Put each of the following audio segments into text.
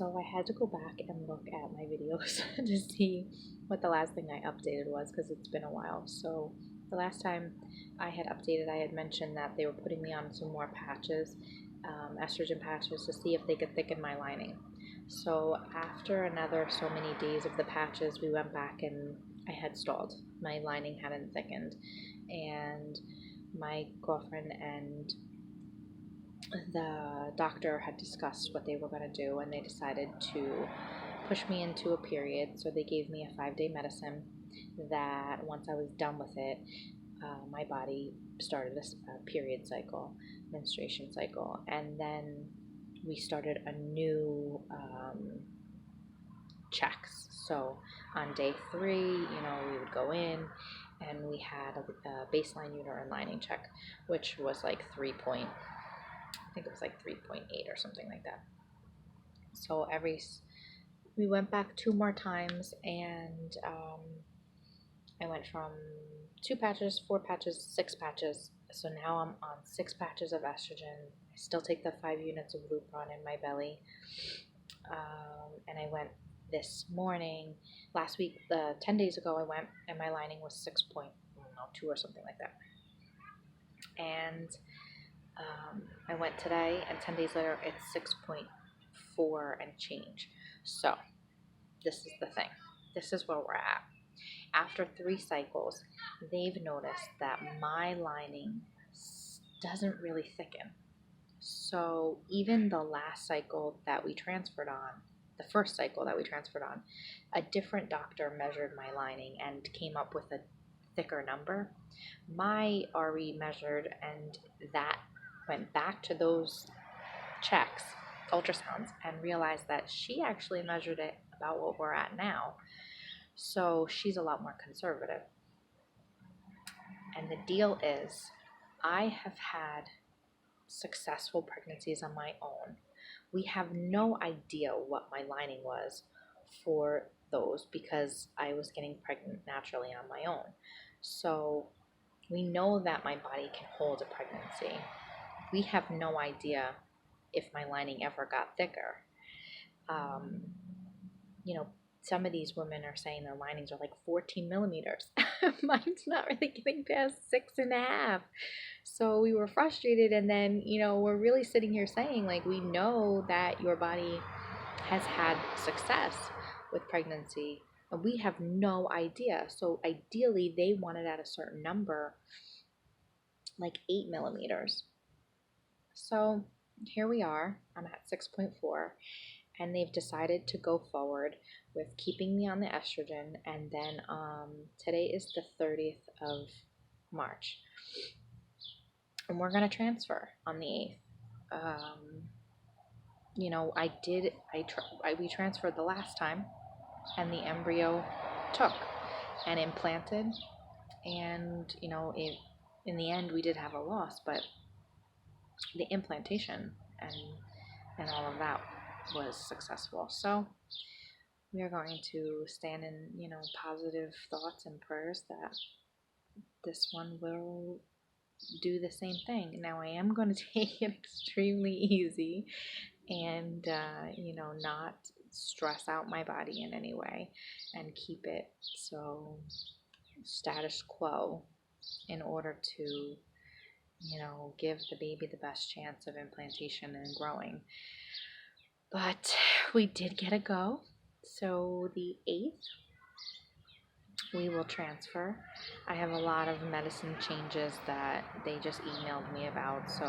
So I had to go back and look at my videos to see what the last thing I updated was, because it's been a while. So the last time I had updated, I had mentioned that they were putting me on some more patches, estrogen patches, to see if they could thicken my lining. So after another so many days of the patches, we went back and I had stalled. My lining hadn't thickened, and my girlfriend and the doctor had discussed what they were going to do, and they decided to push me into a period. So they gave me a 5-day medicine that once I was done with it, my body started a period cycle, menstruation cycle, and then we started a new checks. So on day 3, we would go in and we had a baseline uterine lining check, which was like I think it was like 3.8 or something like that. So we went back 2 more times, and I went from 2 patches, 4 patches, 6 patches. So now I'm on 6 patches of estrogen. I still take the 5 units of Lupron in my belly. And I went this morning. Last week, 10 days ago, I went and my lining was 6.2 or something like that. And I went today, and 10 days later, it's 6.4 and change. So this is the thing. This is where we're at. After 3 cycles, they've noticed that my lining doesn't really thicken. So even the last cycle that we transferred on, the first cycle that we transferred on, a different doctor measured my lining and came up with a thicker number. My RE measured, and that went back to those checks, ultrasounds, and realized that she actually measured it about what we're at now. So she's a lot more conservative. And the deal is, I have had successful pregnancies on my own. We have no idea what my lining was for those because I was getting pregnant naturally on my own. So we know that my body can hold a pregnancy. We have no idea if my lining ever got thicker. Some of these women are saying their linings are like 14 millimeters. Mine's not really getting past 6.5. So we were frustrated, and then, we're really sitting here saying, like, we know that your body has had success with pregnancy, and we have no idea. So ideally, they want it at a certain number, like 8 millimeters. So here we are. I'm at 6.4, and they've decided to go forward with keeping me on the estrogen. And then today is the 30th of March, and we're going to transfer on the 8th. We transferred the last time, and the embryo took and implanted, and in the end we did have a loss, but the implantation and all of that was successful. So we are going to stand in positive thoughts and prayers that this one will do the same thing. Now I am going to take it extremely easy and not stress out my body in any way, and keep it so status quo in order to give the baby the best chance of implantation and growing. But we did get a go. So the 8th we will transfer. I have a lot of medicine changes that they just emailed me about. So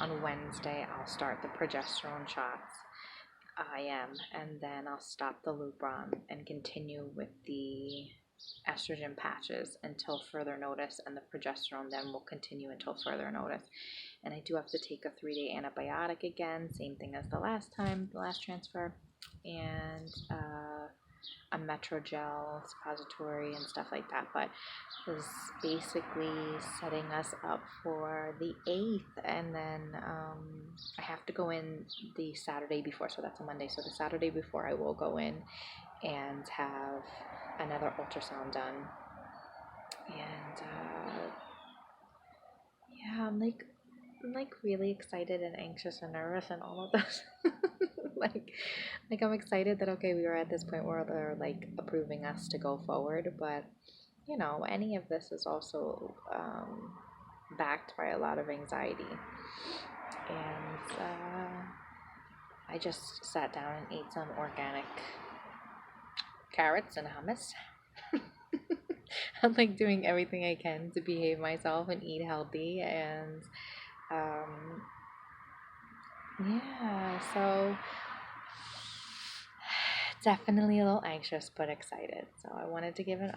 on Wednesday I'll start the progesterone shots, IM, and then I'll stop the Lupron and continue with the estrogen patches until further notice, and the progesterone then will continue until further notice. And I do have to take a 3-day antibiotic again, same thing as the last transfer, and a Metrogel suppository and stuff like that. But it was basically setting us up for the 8th, and then I have to go in the Saturday before, so that's a Monday. So the Saturday before I will go in and have another ultrasound done. And I'm like really excited and anxious and nervous and all of those like Like I'm excited that okay, we were at this point where they're like approving us to go forward, but you know, any of this is also backed by a lot of anxiety. And I just sat down and ate some organic carrots and hummus. I'm like doing everything I can to behave myself and eat healthy, and um, yeah, so definitely a little anxious but excited. So I wanted to give an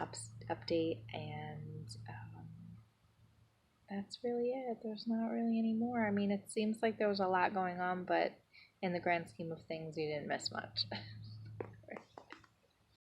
update, and that's really it. There's not really any more. I mean, it seems like there was a lot going on, but in the grand scheme of things, you didn't miss much.